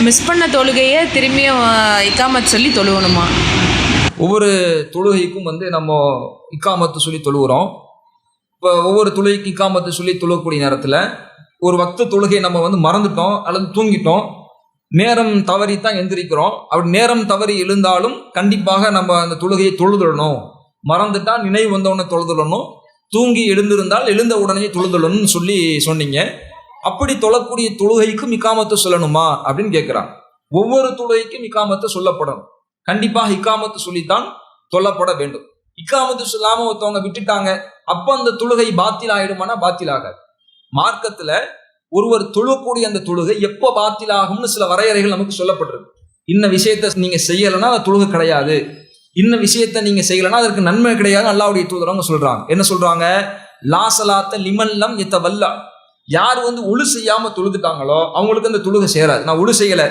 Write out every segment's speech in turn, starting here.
Miss பண்ண தொழுகையை திரும்பியும் இக்காமத் சொல்லி தொழுவணுமா? ஒவ்வொரு தொழுகைக்கும் நம்ம இக்காமத்து சொல்லி தொழுகிறோம். இப்போ ஒவ்வொரு தொழுகைக்கு இக்காமத்து சொல்லி தொழுகக்கூடிய நேரத்தில் ஒரு வக்து தொழுகை நம்ம மறந்துட்டோம் அல்லது தூங்கிட்டோம், நேரம் தவறி தான் எந்திரிக்கிறோம். அப்படி நேரம் தவறி எழுந்தாலும் கண்டிப்பாக நம்ம அந்த தொழுகையை தொழுதுடணும். மறந்துட்டா நினைவு வந்தவுடனே தொழுதுடணும், தூங்கி எழுந்திருந்தால் எழுந்த உடனே தொழுதுடணும்னு சொன்னீங்க. அப்படி தொழக்கூடிய தொழுகைக்கும் இக்காமத்து சொல்லணுமா அப்படின்னு கேட்குறான். ஒவ்வொரு தொழுகைக்கும் இக்காமத்து சொல்லப்படணும். கண்டிப்பாக இக்காமத்து சொல்லித்தான் தொல்லப்பட வேண்டும். இக்காமத்து சொல்லாம ஒருத்தவங்க விட்டுட்டாங்க, அப்ப அந்த தொழுகை பாத்தில் ஆயிடுமானா பாத்தில் ஆகாது. மார்க்கத்துல ஒருவர் தொழக்கூடிய அந்த தொழுகை எப்போ பாத்தில் ஆகும்னு சில வரையறைகள் நமக்கு சொல்லப்பட்டிருக்கு. இன்ன விஷயத்த நீங்க செய்யலைன்னா அது தொழுகை கிடையாது, இன்ன விஷயத்த நீங்க செய்யலைன்னா அதற்கு நன்மை கிடையாது. அல்லாஹ்வுடைய தூதரவங்க சொல்றாங்க. என்ன சொல்றாங்க? லாசலாத்த லிமல்லம் எத்தவல்லா, யார் ஒழு செய்யாம தொழுதுட்டாங்களோ அவங்களுக்கு அந்த தொழுகை சேராது. நான் ஒழு செய்யல,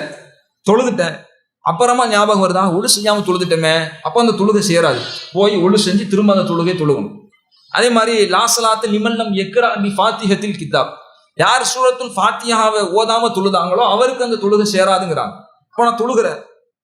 தொழுதுட்டேன், அப்புறமா ஞாபகம் வருதா ஒழு செய்யாம தொழுதுட்டோமே, அப்போ அந்த தொழுகை சேராது. போய் ஒழு செஞ்சு திரும்ப அந்த தொழுகை தொழுகணும். அதே மாதிரி லாசலாத்து லிமல்லம் எக்ரா பி ஃபாத்திஹத்தில் கிதாப், யார் சூரத்துல் ஃபாத்தியாவை ஓதாம தொழுதாங்களோ அவருக்கு அந்த தொழுகை சேராதுங்கிறாங்க. இப்போ நான்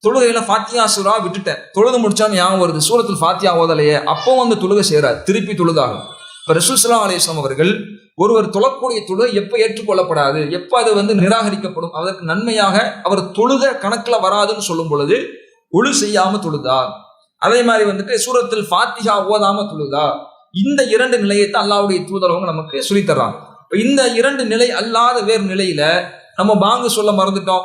தொழுகையில ஃபாத்தியா சூரா விட்டுட்டேன், தொழுது முடிச்சாலும் ஞாபகம் வருது சூரத்துல் ஃபாத்தியா ஓதலையே, அப்போ அந்த தொழுகை சேராது, திருப்பி தொழுதாகும். இப்போ ரசூல் ஸல்லல்லாஹு அலைஹி வஸல்லம் அவர்கள் ஒருவர் தொழக்கூடிய தொழுகை எப்போ ஏற்றுக்கொள்ளப்படாது, எப்போ அது நிராகரிக்கப்படும், அதற்கு நன்மையாக அவர் தொழுக கணக்குல வராதுன்னு சொல்லும் பொழுது ஒழு செய்யாம தொழுதா, அதே மாதிரி சூரத்துல் ஃபாத்திஹா ஓதாம தொழுதா, இந்த இரண்டு நிலையை தான் அல்லாஹ்வுடைய தூதரவங்க நமக்கு சொல்லித்தர்றாங்க. இந்த இரண்டு நிலை அல்லாத வேறு நிலையில நம்ம பாங்கு சொல்ல மறந்துட்டோம்,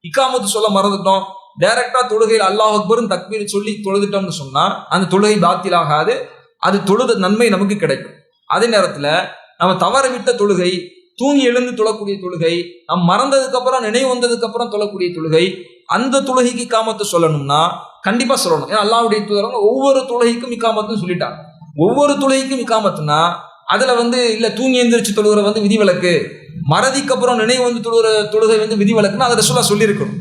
இக்காமத்து சொல்ல மறந்துட்டோம், டைரக்டா தொழுகையில் அல்லாஹ் அக்பர்னு தக்பீர் சொல்லி தொழுதுட்டோம்னு சொன்னா அந்த தொழுகை பாத்திலாகாது, அது தொழுத நன்மை நமக்கு கிடைக்கும். அதே நேரத்துல நம்ம தவற விட்ட தொழுகை, தூங்கி எழுந்து தொழக்கூடிய தொழுகை, நம்ம மறந்ததுக்கு அப்புறம் நினைவு வந்ததுக்கு அப்புறம் தொழக்கூடிய தொழுகை, அந்த தொழுகைக்கு இக்காமத்து சொல்லணும்னா கண்டிப்பா சொல்லணும். ஏன்னா அல்லாஹ்வுடைய தூதரவங்க ஒவ்வொரு தொழுகைக்கும் இக்காமத்துன்னு சொல்லிட்டாங்க. ஒவ்வொரு தொழுகைக்கும் இக்காமத்துனா அதுல இல்ல தூங்கி எந்திரிச்சு தொழுகிற விதிவிலக்கு, மறதிக்கு அப்புறம் நினைவு வந்து தொழுகிற தொழுகை விதிவிலக்குன்னா அதை ரசூலா சொல்லியிருக்கணும்.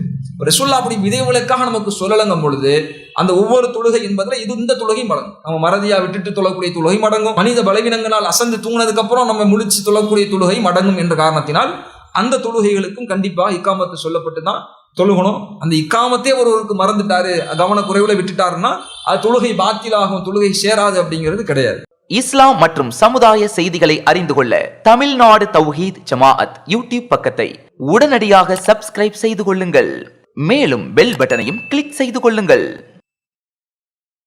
ரசூல்லா அப்படி விதிவிலக்காக நமக்கு சொல்லலங்கும் பொழுது அந்த ஒவ்வொரு தொழுகை என்பதுல இந்த தொழுகை மடங்கும். நம்ம மறதியா விட்டுட்டு தொழக்கூடிய தொழுகை மடங்கும், மனித பலவீனங்களால் அசந்து தூங்கினதுக்கு அப்புறம் நம்ம முழிச்சு தொழக்கூடிய தொழுகை மடங்கும் என்ற காரணத்தினால் அந்த தொழுகைகளுக்கும் கண்டிப்பாக இக்காமத்து சொல்லப்பட்டு தான் தொழுகணும். அந்த இக்காமத்தே ஒருவருக்கு மறந்துட்டாரு, கவனக்குறைவுல விட்டுட்டாருன்னா அது தொழுகை பாத்திலாகும், தொழுகை சேராது அப்படிங்கிறது கிடையாது. இஸ்லாம் மற்றும் சமுதாய செய்திகளை அறிந்து கொள்ள தமிழ்நாடு தௌஹீத் ஜமாஅத் யூடியூப் பக்கத்தை உடனடியாக சப்ஸ்கிரைப் செய்து கொள்ளுங்கள். மேலும் பெல் பட்டனையும் கிளிக் செய்து கொள்ளுங்கள்.